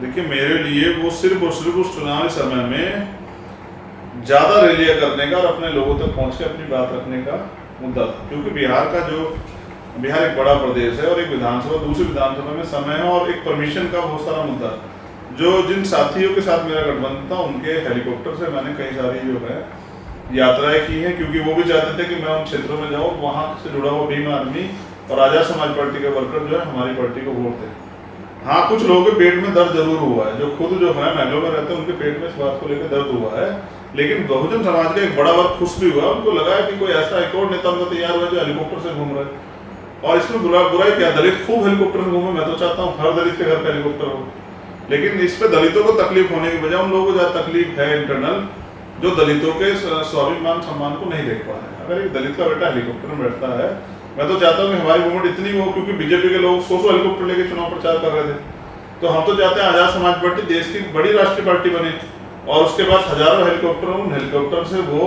देखिए, मेरे लिए वो सिर्फ और सिर्फ उस चुनावी समय में ज़्यादा रैलियाँ करने का और अपने लोगों तक पहुँच के अपनी बात रखने का मुद्दा था। क्योंकि बिहार एक बड़ा प्रदेश है और एक विधानसभा दूसरी विधानसभा में समय है और एक परमिशन का बहुत सारा मुद्दा है। जो जिन साथियों के साथ मेरा गठबंधन था उनके हेलीकॉप्टर से मैंने कई सारी जो है यात्राएं की हैं, क्योंकि वो भी चाहते थे कि मैं उन क्षेत्रों में जाऊँ, वहाँ से जुड़ा हुआ भीम आर्मी और आजाद समाज पार्टी के वर्कर जो है हमारी पार्टी को वोट दें। हाँ, कुछ लोगों के पेट में दर्द जरूर हुआ है, जो खुद जो है महलों में रहते हैं उनके पेट में इस बात को लेकर दर्द हुआ है। लेकिन बहुजन समाज का एक बड़ा वर्ग खुश भी हुआ, उनको लगा है कि कोई ऐसा एक और नेता उनका तैयार हुआ जो हेलीकॉप्टर से घूम रहा है। और इसमें बुराई क्या, दलित खूब हेलीकॉप्टर से घूमे, मैं तो चाहता हूँ हर दलित के घर पे हेलीकॉप्टर हो। लेकिन इस पे दलितों को तकलीफ होने की बजाय उन लोगों को ज्यादा तकलीफ है इंटरनल, जो दलितों के स्वाभिमान सम्मान को नहीं देख पा रहे हैं। अगर एक दलित का बेटा हेलीकॉप्टर में बैठता है मैं तो चाहता हूँ कि हमारी मूवमेंट इतनी हो, क्योंकि बीजेपी के लोग 100 हेलीकॉप्टर लेके चुनाव प्रचार कर रहे थे, तो हम तो चाहते हैं आजाद समाज पार्टी देश की बड़ी राष्ट्रीय पार्टी बने और उसके बाद हजारों हेलीकॉप्टर, उन हेलीकॉप्टर से वो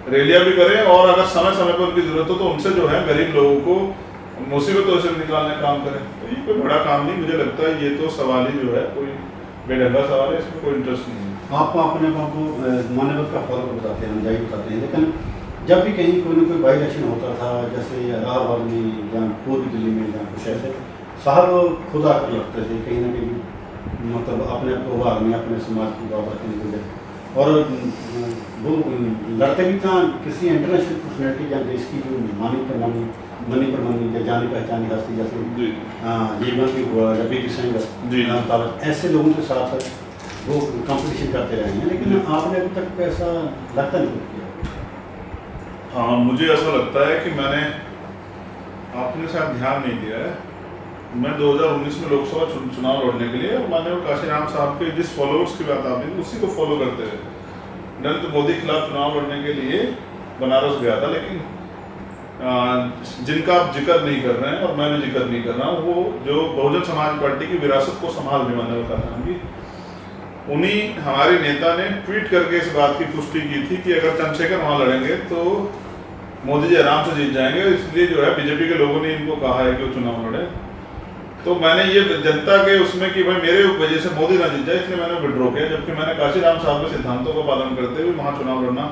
रैलियां भी करें और अगर समय समय पर उनकी जरूरत हो तो उनसे जो है गरीब लोगों को मुसीबतों से निकालने का काम करें। तो ये कोई बड़ा काम नहीं, मुझे लगता है ये तो सवाल ही जो है कोई बेढंगा सवाल है, इसमें कोई इंटरेस्ट नहीं है। आप अपने आप को मानवता का फॉलो बताते हैं, अनुयायी बताते हैं, लेकिन जब भी कहीं कोई ना कोई बाई इलेक्शन होता था, जैसे इलाहाबाद में या पूर्वी दिल्ली में जहाँ कुछ ऐसे साहब खुद आकर लगते थे कहीं ना कहीं, मतलब अपने आप को उभारने, अपने समाज की बात रखने के लिए, और वो लड़ते भी था किसी इंटरनेशनल पर्सनैलिटी या देश की जो मनी प्रमानी या जानी पहचानी हस्ती, जैसे जीवन भी हुआ या पी सिंह, ऐसे लोगों के साथ वो कंपटीशन करते रहे हैं, लेकिन आपने अभी तक ऐसा लगता नहीं किया। हाँ, मुझे ऐसा लगता है कि मैंने, आपने शायद ध्यान नहीं दिया है, मैं 2019 में लोकसभा चुनाव लड़ने के लिए माननीय काशीराम साहब के जिस फॉलोअर्स की बात आपने की उसी को फॉलो करते हुए नरेंद्र मोदी के खिलाफ चुनाव लड़ने के लिए बनारस गया था। लेकिन जिनका आप जिक्र नहीं कर रहे हैं और मैं भी जिक्र नहीं कर रहा हूँ, वो जो बहुजन समाज पार्टी की विरासत को संभालने वाले होंगी, उन्हीं हमारे नेता ने ट्वीट करके इस बात की पुष्टि की थी कि अगर चंद्रशेखर वहाँ लड़ेंगे तो मोदी जी आराम से जीत जाएंगे, इसलिए जो है बीजेपी के लोगों ने इनको कहा है कि वो चुनाव लड़े। तो मैंने ये जनता के उसमें कि भाई मेरे वजह से मोदी ना जीत जाए, इसलिए मैंने विड्रॉ किया, जबकि मैंने काशीराम साहब के सिद्धांतों का पालन करते हुए वहाँ चुनाव लड़ना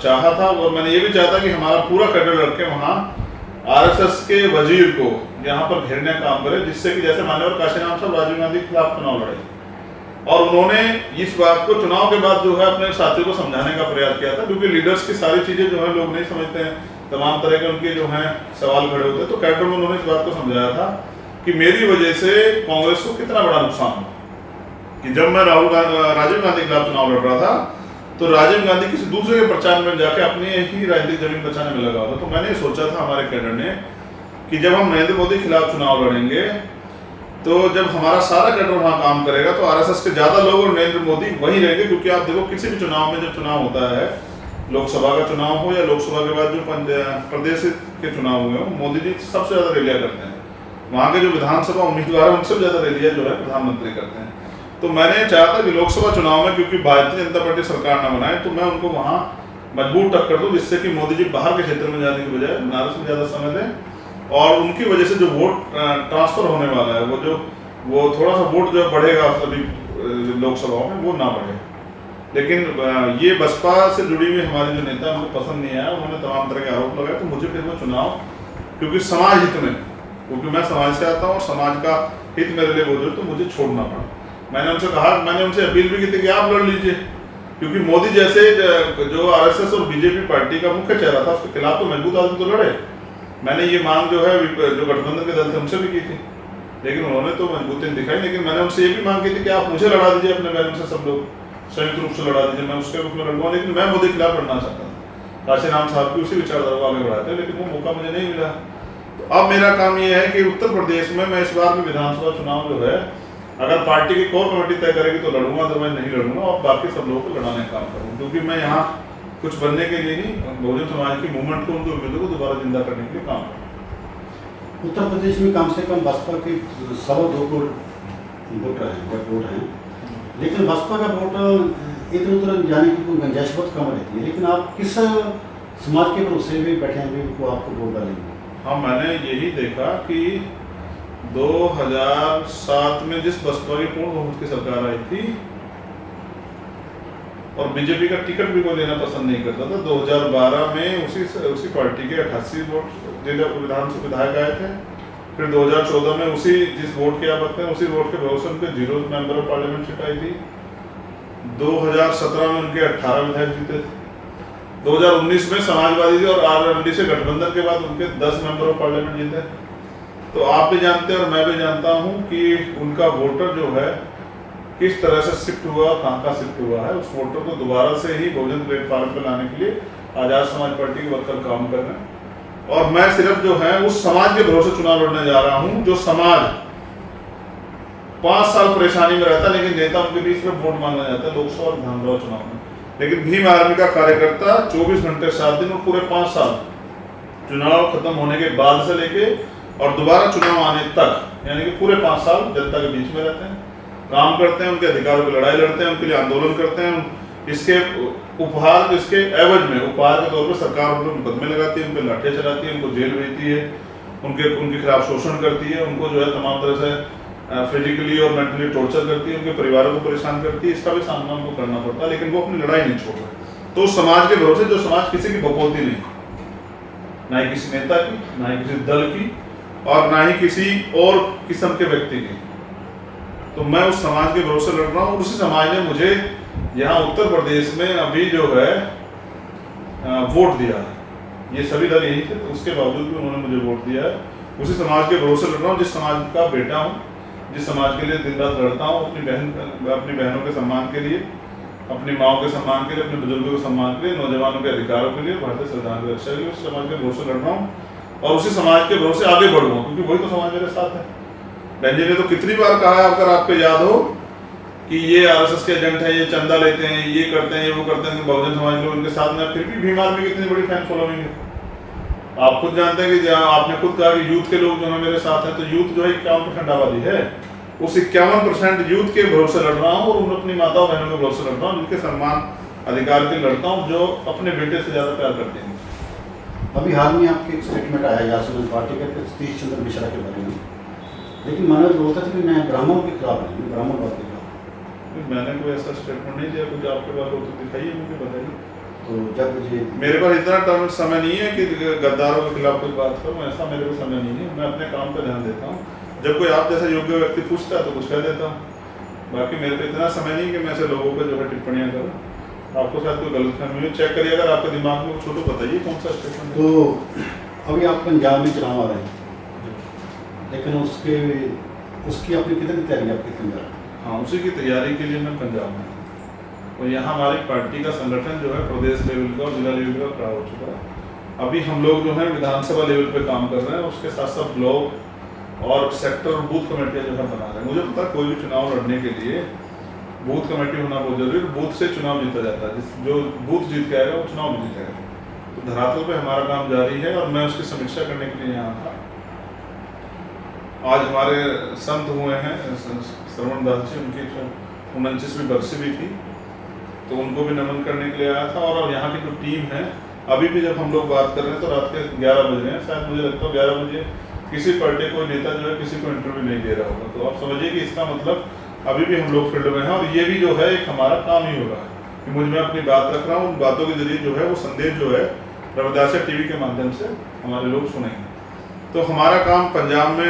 चाहा था। और मैंने ये भी चाहा था कि हमारा पूरा कैडर लड़के वहाँ आरएसएस के वजीर को यहाँ पर घेरने का काम करे, जिससे कि जैसे मान्यवर काशीराम साहब राजीव गांधी के खिलाफ चुनाव लड़े, और उन्होंने इस बात को चुनाव के बाद जो है अपने साथियों को समझाने का प्रयास किया था, क्योंकि लीडर्स की सारी चीजें जो है लोग नहीं समझते हैं, तमाम तरह के उनके जो है सवाल खड़े होते हैं। तो कैडर में उन्होंने इस बात को समझाया था कि मेरी वजह से कांग्रेस को कितना बड़ा नुकसान हुआ, कि जब मैं राजीव गांधी के खिलाफ चुनाव लड़ रहा था तो राजीव गांधी किसी दूसरे के प्रचार में जाके अपनी ही राजनीतिक जमीन बचाने में लगा था। तो मैंने सोचा था हमारे कैडर ने कि जब हम नरेंद्र मोदी के खिलाफ चुनाव लड़ेंगे तो जब हमारा सारा कैडर वहाँ काम करेगा तो आरएसएस के ज्यादा लोग और नरेंद्र मोदी वहीं रहेंगे। क्योंकि आप देखो किसी भी चुनाव में जब चुनाव होता है, लोकसभा का चुनाव हो या लोकसभा के बाद जो प्रदेश के चुनाव हुए हो, मोदी जी सबसे ज्यादा रैलियां करते हैं, वहाँ के जो विधानसभा उम्मीदवार है उनसे ज्यादा रैलियां जो है प्रधानमंत्री करते हैं। तो मैंने चाहा था कि लोकसभा चुनाव में क्योंकि भारतीय जनता पार्टी सरकार ना बनाए तो मैं उनको वहाँ मजबूत टक्कर दूं, जिससे कि मोदी जी बाहर के क्षेत्र में जाने की बजाय बनारस में ज्यादा समय दें, और उनकी वजह से जो वोट ट्रांसफर होने वाला है, वो थोड़ा सा वोट जो बढ़ेगा सभी लोकसभाओं में वो ना बढ़े। लेकिन ये बसपा से जुड़ी हुई हमारे जो नेता उनको पसंद नहीं आया, उन्होंने तमाम तरह के आरोप लगाए। तो मुझे फिर वो चुनाव, क्योंकि समाज हित में, क्योंकि मैं समाज से आता हूँ और समाज का हित मेरे लिए बोल, तो मुझे छोड़ना पड़ा। मैंने उनसे कहा, मैंने उनसे अपील भी की थी कि आप लड़ लीजिए, क्योंकि मोदी जैसे जो आरएसएस और बीजेपी पार्टी का मुख्य चेहरा था उसके खिलाफ तो मजबूत आदमी तो लड़े। मैंने ये मांग जो है जो गठबंधन के दल थे उनसे भी की थी, लेकिन उन्होंने तो मजबूती दिखाई। लेकिन मैंने उनसे ये भी मांग की थी कि आप मुझे लड़ा दीजिए, अपने बैनर से सब लोग संयुक्त रूप से लड़ा दीजिए, मैं उसके रूप में लड़ूंगा। लेकिन मैं मोदी के खिलाफ लड़ना चाहता था, काशीराम साहब की उसी विचारधारा को आगे बढ़ाते, लेकिन वो मौका मुझे नहीं मिला। तो अब मेरा काम ये है कि उत्तर प्रदेश में मैं इस बार भी विधानसभा चुनाव जो है अगर पार्टी की कोर कमेटी तय करेगी तो लड़ूंगा, अदरवाइज नहीं लड़ूंगा, और बाकी सब लोगों को लड़ाने का काम करूँगा। क्योंकि मैं यहाँ कुछ बनने के लिए नहीं, बहुजन समाज की मूवमेंट को, उनकी उम्मीदों को दोबारा जिंदा करने के लिए काम करूँगा। उत्तर प्रदेश में कम से कम बसपा के 2.25 करोड़ वोट हैं, लेकिन बसपा का वोट इधर उधर जाने की कोई गुंजाइश बहुत कम रहती है। लेकिन आप किस समाज के भरोसे में बैठे हैं उनको आपको वोट डालेंगे? हाँ, मैंने यही देखा कि 2007 में जिस बसपा की पूर्ण बहुमत की सरकार आई थी और बीजेपी का टिकट भी कोई लेना पसंद नहीं करता था, 2012 में उसी पार्टी के 88 वोट विधानसभा विधायक आए थे। फिर 2014 में उसी जिस वोट की आप बताते हैं उसी वोट के भरोसे उनके 0 मेंबर ऑफ पार्लियामेंट सीट आई थी। 2017 में उनके 18 विधायक जीते थे। 2019 में समाजवादी और आरएलडी से गठबंधन के बाद उनके 10 मेंबर ऑफ पार्लियामेंट जीते। तो आप भी जानते हैं और मैं भी जानता हूं कि उनका वोटर जो है किस तरह से शिफ्ट हुआ, कहाँ का शिफ्ट हुआ है। उस वोटर को दोबारा से ही बहुजन प्लेटफॉर्म पर लाने के लिए आजाद समाज पार्टी के वर्कर काम कर रहे हैं, और मैं सिर्फ जो है उस समाज के भरोसे चुनाव लड़ने जा रहा हूं जो समाज 5 साल परेशानी में रहता, लेकिन नेता उनके बीच में वोट मांगना जाता है लोकसभा और विधानसभा चुनाव में। लेकिन भीम आर्मी का कार्यकर्ता 24 घंटे 7 दिन और पूरे 5 साल चुनाव खत्म होने के बाद से लेके और दोबारा चुनाव आने तक, यानी कि पूरे 5 साल जनता के बीच में रहते हैं, काम करते हैं, उनके अधिकारों की लड़ाई लड़ते हैं, उनके लिए आंदोलन करते हैं। इसके उपहार, इसके एवज में उपहार के तौर पर सरकार उन पर मुकदमे लगाती है, उन पर लाठियाँ चलाती है, उनको जेल भेजती है, उनके खिलाफ शोषण करती है, उनको जो है तमाम तरह से फिजिकली और मेंटली टॉर्चर करती है, उनके परिवारों को परेशान करती है। इसका भी सामना उनको करना पड़ता है, लेकिन वो अपनी लड़ाई नहीं छोड़ रहे। तो समाज के भरोसे, जो समाज किसी की बकौती नहीं, ना ही किसी नेता की, ना ही किसी दल की, और ना ही किसी और किस्म के व्यक्ति की, तो मैं उस समाज के भरोसे लड़ रहा हूँ। उसी समाज ने मुझे यहाँ उत्तर प्रदेश में अभी जो है वोट दिया है। ये सभी दल यही थे, तो उसके बावजूद भी उन्होंने मुझे वोट दिया है। उसी समाज के भरोसे लड़ रहा हूँ, जिस समाज का बेटा हूँ, जिस समाज के लिए दिन रात लड़ता हूँ, अपनी बहनों के सम्मान के लिए, अपनी माओ के सम्मान के लिए, अपने बुजुर्गों के सम्मान के लिए, नौजवानों के अधिकारों के लिए, भारतीय संविधान की रक्षा के लिए उस समाज के भरोसे लड़ रहा हूँ और उसी समाज के भरोसे आगे बढ़ूंगा, क्योंकि वही तो समाज मेरे साथ है। बहन जी ने तो कितनी बार कहा है, अगर आपको याद हो, कि ये आरएसएस के एजेंट हैं, ये चंदा लेते हैं, ये करते हैं, ये वो करते हैं, बहुजन समाज लोग उनके साथ में, फिर भी भीम आर्मी की इतनी बड़ी फैन फॉलोइंग है। आप खुद जानते हैं कि आपने खुद कहा कि यूथ के लोग जो है मेरे साथ हैं, तो यूथ जो है 51% आबादी है, उस 51% यूथ के भरोसे लड़ रहा हूँ और अपनी माताओं बहनों के भरोसे लड़ रहा हूँ, जिनके सम्मान अधिकार के लड़ता हूँ, जो अपने बेटे से ज्यादा प्यार करते हैं। अभी हाल में आपके एक स्टेटमेंट आया जासूस पार्टी के सतीश चंद्र मिश्रा के बारे में, लेकिन मनोज बोलता था कि मैं ब्राह्मणों के खिलाफ नहीं, ब्राह्मणवाद के खिलाफ। मैंने कोई ऐसा स्टेटमेंट नहीं दिया, कुछ आपके पास हो तो दिखाइए, मुझे बताइए। तो जब मुझे मेरे पास इतना समय नहीं है कि गद्दारों के खिलाफ कोई बात करूं, ऐसा मेरे को समय नहीं है। मैं अपने काम पर ध्यान देता हूँ। जब कोई आप जैसा योग्य व्यक्ति पूछता है तो कुछ कह देता हूँ। बाकी मेरे को इतना समय नहीं कि मैं ऐसे लोगों पर जो है टिप्पणियाँ करूँ। आपको शायद कोई गलतफहमी हो, चेक करिए अगर आपके दिमाग में कुछ हो तो बताइए कौन सा स्टेटमेंट। तो अभी आप पंजाब में चुनाव आ रहे हैं, लेकिन उसकी अपनी कितनी तैयारी आपकी पंजाब? हाँ, उसी की तैयारी के लिए मैं पंजाब में, और यहाँ हमारी पार्टी का संगठन जो है प्रदेश लेवल का और जिला लेवल का खड़ा हो चुका है। अभी हम लोग जो है विधानसभा लेवल पे काम कर रहे हैं, उसके साथ साथ ब्लॉक और सेक्टर और बूथ कमेटियाँ जो है बना रहे हैं। मुझे पता है कोई भी चुनाव लड़ने के लिए बूथ कमेटी होना बहुत जरूरी है। बूथ से चुनाव जीता जाता है, जो बूथ जीत के आएगा वो चुनाव भी जीतेगा। तो धरातल पे हमारा काम जारी है और मैं उसकी समीक्षा करने के लिए यहाँ था। आज हमारे संत हुए हैं श्रवण दास जी, उनकी 49वीं बरसी भी थी, तो उनको भी नमन करने के लिए आया था। और यहाँ की जो टीम है, अभी भी जब हम लोग बात कर रहे हैं तो रात के 11 बज रहे हैं, शायद मुझे लगता है 11 बजे किसी पार्टी कोई नेता जो है किसी को इंटरव्यू नहीं दे रहा होगा। तो आप समझिए कि इसका मतलब अभी भी हम लोग फील्ड में हैं, और ये भी जो है एक हमारा काम ही हो रहा है कि मुझ में अपनी बात रख रहा हूँ। उन बातों के जरिए जो है वो संदेश जो है रविदासिया टीवी के माध्यम से हमारे लोग सुनेंगे। तो हमारा काम पंजाब में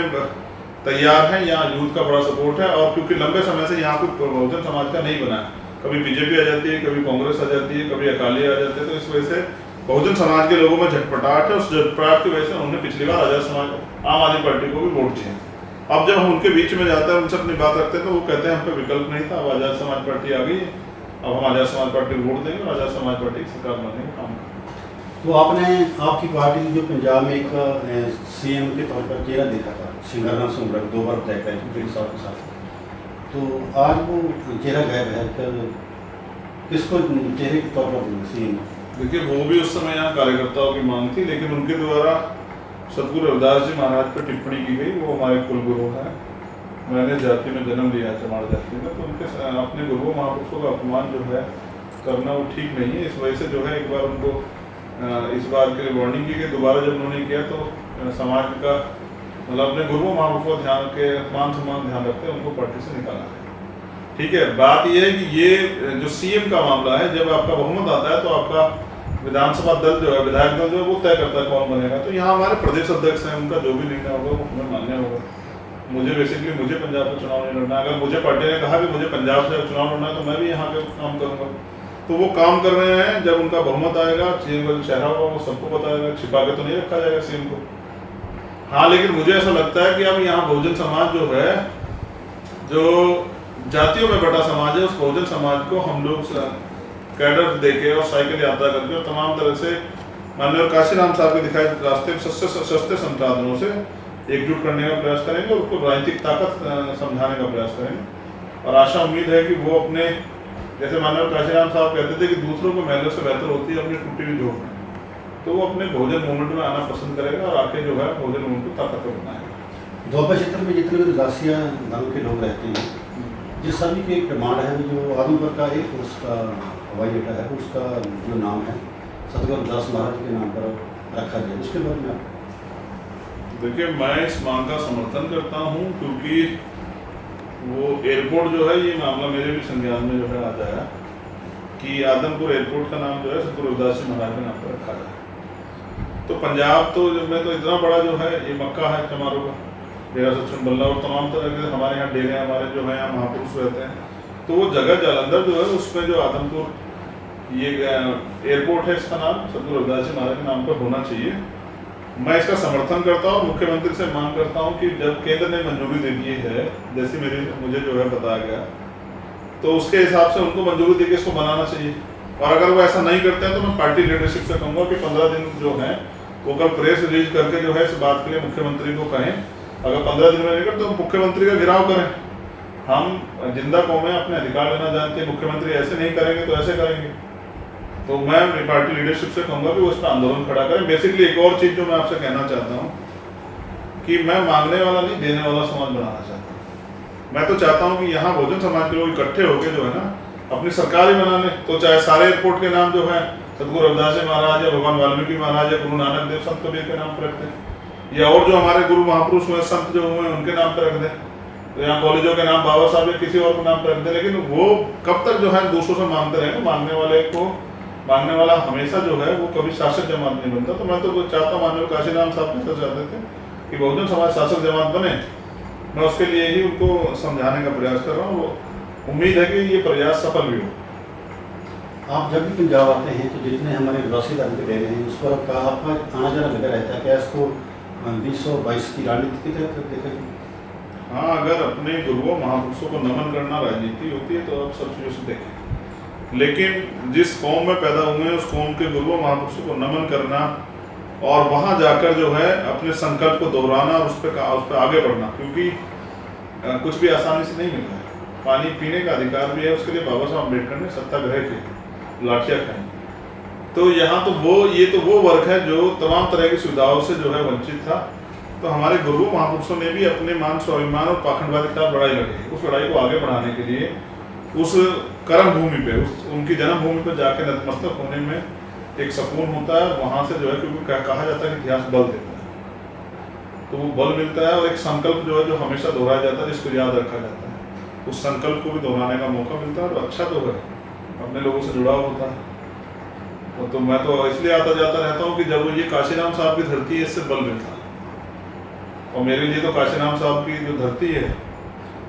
तैयार है, यहाँ यूथ का बड़ा सपोर्ट है। और क्योंकि लंबे समय से यहाँ कोई बहुजन समाज का नहीं बना है, कभी बीजेपी आ जाती है, कभी कांग्रेस आ जाती है, कभी अकाली आ जाते हैं, तो इस वजह से बहुजन समाज के लोगों में झटपटाहट है। उस झटपटाहट की वजह से उन्होंने पिछली बार आजाद समाज आम आदमी पार्टी को भी वोट दिए। अब जब हम उनके बीच में जाते हैं, उनसे अपनी बात रखते हैं, तो वो कहते हैं हम पे विकल्प नहीं था, अब आजाद समाज पार्टी आ गई है, अब हम आजाद समाज पार्टी को वोट देंगे और आजाद समाज पार्टी सरकार बनाने का काम करेंगे। तो आपकी पार्टी जो पंजाब में एक सीएम के तौर पर चेहरा देखा था, सिंगाराम सोमरग 2 बार तय कर चुके साहब के साथ, तो आज वो चेहरा गायब है, फिर किसको चेहरे के तौर पर सीएम? देखिए, वो भी उस समय यहाँ कार्यकर्ताओं की मांग थी, लेकिन उनके द्वारा सतगुरु रविदास जी महाराज पर टिप्पणी की गई। वो हमारे कुलगुरु हैं, मैंने जाति में जन्म लिया चमाड़ जाति में, तो उनके अपने गुरुओं महापुरुषों का अपमान जो है करना वो ठीक नहीं है। इस वजह से जो है एक बार उनको इस बार के लिए वार्निंग की गई। दोबारा जब उन्होंने किया तो समाज का मतलब अपने गुरुओं महापुरुषों को ध्यान के मान सम्मान ध्यान रखते हैं उनको पार्टी से निकाला है। ठीक है, बात यह है कि ये जो सीएम का मामला है, जब आपका बहुमत आता है तो आपका विधानसभा दल जो है, विधायक दल जो है वो तय करता है कौन बनेगा। तो यहाँ हमारे प्रदेश अध्यक्ष हैं, उनका जो भी निर्णय होगा वो हमें मान्य होगा। मुझे पंजाब में चुनाव नहीं लड़ना। अगर मुझे पार्टी ने कहा कि मुझे पंजाब से चुनाव लड़ना है तो मैं भी यहाँ पे काम करूँगा। तो वो काम कर रहे हैं, जब उनका बहुमत आएगा, सीएम का जो चेहरा होगा वो सबको बताएगा, छिपा के तो नहीं रखा जाएगा सीएम को। हाँ, लेकिन मुझे ऐसा लगता है कि अब यहाँ बहुजन समाज जो है, जो जातियों में बटा समाज है, उस बहुजन समाज को हम लोग कैडर देके और साइकिल यात्रा करके और तमाम तरह से माननीय काशीराम साहब के दिखाए रास्ते सस्ते संसाधनों से एकजुट करने का प्रयास करेंगे और उसको राजनीतिक ताकत समझाने का प्रयास करेंगे। और आशा उम्मीद है कि वो अपने, जैसे माननीय काशीराम साहब कहते थे कि दूसरों को महलों से बेहतर होती है अपनी टूटी हुई झोपड़ी, तो वो अपने भोजन मूवमेंट में आना पसंद करेगा और आके जो है भोजन मूवमेंट को ताकतवर बनाएगा। दोपहर क्षेत्र में जितने भी दासिया धर्म के लोग रहते हैं, जिस सभी की एक डिमांड है जो आदमपुर का एक उसका हवाई अड्डा है, उसका जो नाम है सतगुरु रविदास महाराज के नाम पर रखा जाए, उसके बारे में आप? देखिए, मैं इस मांग का समर्थन करता हूँ क्योंकि वो एयरपोर्ट जो है, ये मामला मेरे भी संज्ञान में जो है आ जाए कि आदमपुर एयरपोर्ट का नाम जो है सतगुरु रविदास जी महाराज के नाम पर रखा जाए। तो पंजाब तो में तो इतना बड़ा जो है ये मक्का है चमारों का, डेरा सच्चन बल्ला और तमाम तरह के हमारे यहाँ डेरे हमारे जो है यहाँ महापुरुष रहते हैं। तो वो जगह जालंधर जो है उसमें जो आदमपुर ये एयरपोर्ट है, इसका नाम सतगुरु रविदास जी महाराज के नाम पर होना चाहिए। मैं इसका समर्थन करता हूँ, मुख्यमंत्री से मांग करता हूँ कि जब केंद्र ने मंजूरी दे दी है, जैसे मुझे जो है बताया गया, तो उसके हिसाब से उनको मंजूरी देकर इसको बनाना चाहिए। और अगर वो ऐसा नहीं करते हैं तो मैं पार्टी लीडरशिप से कहूँगा कि 15 दिन जो है वो कल प्रेस रिलीज करके जो है इस बात के लिए मुख्यमंत्री को कहें। अगर 15 दिन में नहीं करते तो मुख्यमंत्री का घेराव करें। हम जिंदा कौमें अपने अधिकार लेना जानते हैं, मुख्यमंत्री ऐसे नहीं करेंगे तो ऐसे करेंगे। तो मैं पार्टी लीडरशिप से कहूँगा कि वो इस पर आंदोलन खड़ा करें। बेसिकली एक और चीज़ जो मैं आपसे कहना चाहता हूँ कि मैं मांगने वाला नहीं, देने वाला समाज बनाना चाहता हूँ। मैं तो चाहता हूँ कि यहाँ बहुजन समाज के लोग इकट्ठे होकर जो है ना अपनी सरकार ही बना लें। तो चाहे सारे एयरपोर्ट के नाम जो है सतगुरु रविदास जी महाराज या भगवान वाल्मीकि महाराज या गुरु नानक देव संत कबीर के नाम पर रख दें, या और जो हमारे गुरु महापुरुष हुए संत जो हुए उनके नाम पर रख दें। तो यहाँ कॉलेजों के नाम बाबा साहब या किसी और के नाम पर रख दें। लेकिन वो कब तक जो है दूसरों से मांगते रहेंगे? मांगने वाला हमेशा जो है वो कभी शासक जमात नहीं बनता। तो मैं तो चाहता हूँ, माननीय काशीराम साहब ऐसा चाहते थे कि बहुजन समाज शासक जमात बने। मैं उसके लिए ही उनको समझाने का प्रयास कर रहा हूँ। उम्मीद है कि ये प्रयास सफल भी हो। आप जब भी पंजाब आते हैं तो जितने हमारे विलासी धर्म के डेरे हैं उस पर आपका आना जाना लगा रहता है, क्या इसको 2022 की राजनीति की तरफ देखेंगे? हाँ, अगर अपने गुरुओं महापुरुषों को नमन करना राजनीति होती है तो आप सब चीज़ों से देखें। लेकिन जिस कौम में पैदा हुए हैं उस कौम के गुरुओं महापुरुषों को नमन करना और वहाँ जाकर जो है अपने संकल्प को दोहराना और उस पर आगे बढ़ना, क्योंकि कुछ भी आसानी से नहीं मिलता है। पानी पीने का अधिकार भी है, उसके लिए बाबा साहब अम्बेडकर ने सत्याग्रह किए, लाठियाँ खाई। तो यहाँ तो वो वर्ग है जो तमाम तरह की सुविधाओं से जो है वंचित था। तो हमारे गुरु महापुरुषों ने भी अपने मान स्वाभिमान और पाखंडवाद के खिलाफ लड़ाई लड़ी। उस लड़ाई को आगे बढ़ाने के लिए उस कर्म भूमि पे, उनकी जन्मभूमि पर जाके नतमस्तक होने में एक सुकून होता है। वहाँ से जो है, क्योंकि कहा जाता है कि इतिहास बल देता है, तो वो बल मिलता है और एक संकल्प जो है जो हमेशा दोहराया जाता है, जिसको याद रखा जाता है, उस संकल्प को भी दोहराने का मौका मिलता है। और अच्छा तो है, अपने लोगों से जुड़ाव होता है। तो मैं तो इसलिए आता जाता रहता हूँ कि जब ये काशीराम साहब की धरती है, इससे बल मिलता है। और मेरे लिए तो काशीराम साहब की जो धरती है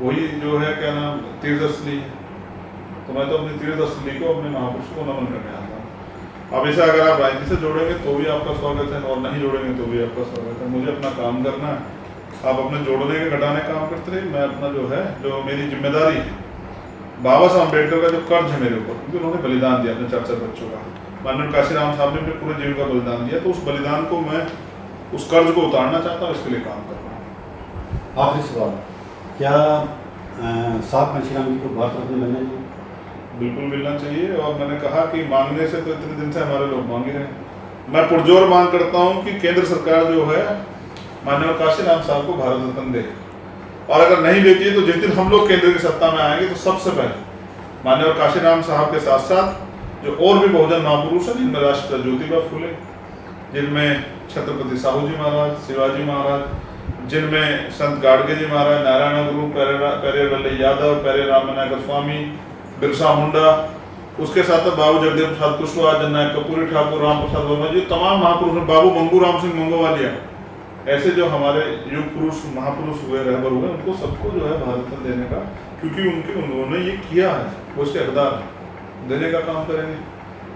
वही जो है क्या नाम तीर्थस्थली है। तो मैं तो अपनी तीर्थस्थली को, अपने महापुरुषों को नमन करने आता हूँ। अब ऐसा अगर आप राजनीति से जोड़ेंगे तो भी आपका स्वागत है और नहीं जोड़ेंगे तो भी आपका स्वागत है। मुझे अपना काम करना है, आप अपने जोड़ने के घटाने का काम करते रहिए। मैं अपना जो है, जो मेरी जिम्मेदारी है, बाबा साहब अम्बेडकर का जो कर्ज है मेरे ऊपर, क्योंकि उन्होंने बलिदान दिया अपने 4 बच्चों का, माननीय काशीराम साहब ने अपने पूरे जीवन का बलिदान दिया। तो उस बलिदान को मैं, उस कर्ज को उतारना चाहता हूँ, इसके लिए काम कर रहा हूँ। आखिरी सवाल, क्या साहब काशीराम जी को भारत रत्न मिलना चाहिए? बिल्कुल मिलना चाहिए। और मैंने कहा कि मांगने से तो इतने दिन से हमारे लोग मांग ही रहे हैं। मैं पुरजोर मांग करता हूँ कि केंद्र सरकार जो है माननीय काशीराम साहब को भारत रत्न दे। और अगर नहीं देती है तो जिस दिन हम लोग केंद्र की सत्ता में आएंगे तो सबसे पहले माननीय काशीराम साहब के साथ साथ जो और भी बहुजन महापुरुष हैं, जिनमें राष्ट्रपिता ज्योतिबा फुले, जिनमें छत्रपति साहू जी महाराज, शिवाजी महाराज, जिनमें संत गाडगे जी महाराज, नारायण गुरु, पेरे यादव, पेरे रामनायक स्वामी, बिरसा मुंडा, उसके साथ बाबू जगदेव प्रसाद कुशवाहा, जननायक कपूरी ठाकुर, राम प्रसाद वर्मा जी, तमाम महापुरुष, बाबू मंगू राम सिंह मंगोवालिया, ऐसे जो हमारे युग पुरुष महापुरुष हुए, रहबर हुए, उनको सबको जो है भारत रत्न देने का, क्योंकि उन्होंने ये किया है, वो इसके हकदार देने का काम करेंगे।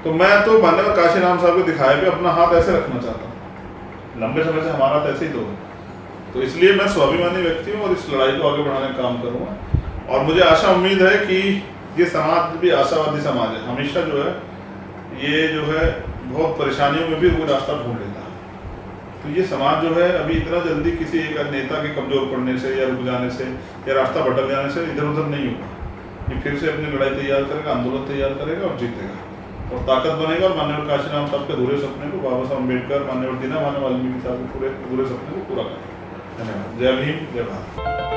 तो मैं तो माननीय काशीराम साहब को दिखाए पे अपना हाथ ऐसे रखना चाहता हूँ। लंबे समय से हमारा हाथ ऐसे ही तो है। तो इसलिए मैं स्वाभिमानी व्यक्ति हूँ और इस लड़ाई को आगे बढ़ाने का काम करूँगा। और मुझे आशा उम्मीद है कि ये समाज भी आशावादी समाज है। हमेशा जो है ये जो है बहुत परेशानियों में भी वो रास्ता ढूंढ लेता है। तो ये समाज जो है अभी इतना जल्दी किसी एक नेता के कमजोर पड़ने से या रुक जाने से या रास्ता भटक जाने से इधर उधर नहीं होगा। ये फिर से अपनी लड़ाई तैयार करेगा, आंदोलन तैयार करेगा और जीतेगा। और ताकत बनेगा और माननीय काशीराम साहब के अधूरे सपने को, बाबा साहब अम्बेडकर, माननीय दीना वाल्मीकि साहब के पूरे पूरे सपने को पूरा करेंगे। धन्यवाद। जय भीम, जय भारत।